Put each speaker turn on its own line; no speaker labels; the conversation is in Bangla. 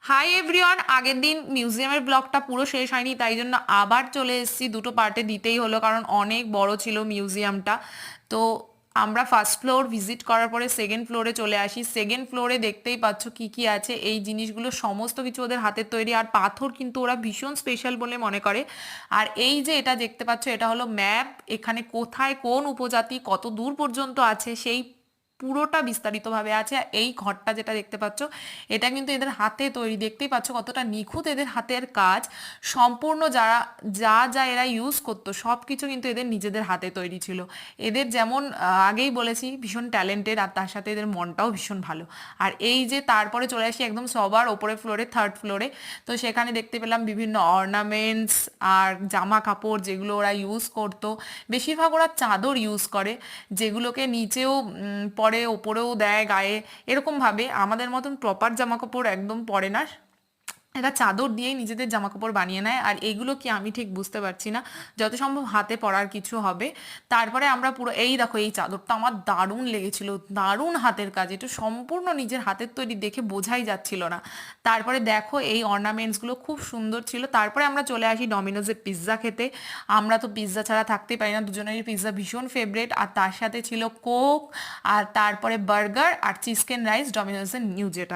হাই এভরিওয়ান, আগের দিন মিউজিয়ামের ব্লগটা পুরো শেষ হয়নি, তাই জন্য আবার চলে এসেছি। দুটো পার্টে দিতেই হলো, কারণ অনেক বড় ছিল মিউজিয়ামটা। তো আমরা ফার্স্ট ফ্লোর ভিজিট করার পরে সেকেন্ড ফ্লোরে চলে আসি। সেকেন্ড ফ্লোরে দেখতেই পাচ্ছ কি কি আছে। এই জিনিসগুলো সমস্ত কিছু ওদের হাতের তৈরি, আর পাথর কিন্তু ওরা ভীষণ স্পেশাল বলে মনে করে। আর এই যে এটা দেখতে পাচ্ছ, এটা হলো ম্যাপ। এখানে কোথায় কোন উপজাতি কত দূর পর্যন্ত আছে সেই পুরোটা বিস্তারিতভাবে আছে। আর এই ঘরটা যেটা দেখতে পাচ্ছ, এটা কিন্তু এদের হাতে তৈরি। দেখতেই পাচ্ছ কতটা নিখুঁত এদের হাতের কাজ। সম্পূর্ণ যারা যা যা এরা ইউজ করতো সব কিছু কিন্তু এদের নিজেদের হাতে তৈরি ছিল। এদের যেমন আগেই বলেছি ভীষণ ট্যালেন্টেড, আর তার সাথে এদের মনটাও ভীষণ ভালো। আর এই যে তারপরে চলে আসি একদম সবার ওপরে ফ্লোরে, থার্ড ফ্লোরে। তো সেখানে দেখতে পেলাম বিভিন্ন অর্নামেন্টস আর জামা কাপড় যেগুলো ওরা ইউজ করতো। বেশিরভাগ ওরা চাদর ইউজ করে, যেগুলোকে নিচেও পরে ওপরেও দেয় গায়ে। এরকমভাবে আমাদের মতন প্রপার জামা কাপড় একদম পরে না, এরা চাদর দিয়েই নিজেদের জামা কাপড় বানিয়ে নেয়। আর এগুলো কি আমি ঠিক বুঝতে পারছি না, যত সম্ভব হাতে পরার কিছু হবে। তারপরে আমরা পুরো এই দেখো, এই চাদরটা আমার দারুণ লেগেছিল, দারুণ হাতের কাজ, এটা সম্পূর্ণ নিজের হাতের তৈরি, দেখে বোঝাই যাচ্ছিল না। তারপরে দেখো এই অর্নামেন্টসগুলো খুব সুন্দর ছিল। তারপরে আমরা চলে আসি ডমিনোজের পিৎজা খেতে। আমরা তো পিৎজা ছাড়া থাকতেই পারি না, দুজনেরই পিৎজা ভীষণ ফেভারেট। আর তার সাথে ছিল কোক, আর তারপরে বার্গার আর চিকেন রাইস, ডমিনোজের নিউ যেটা।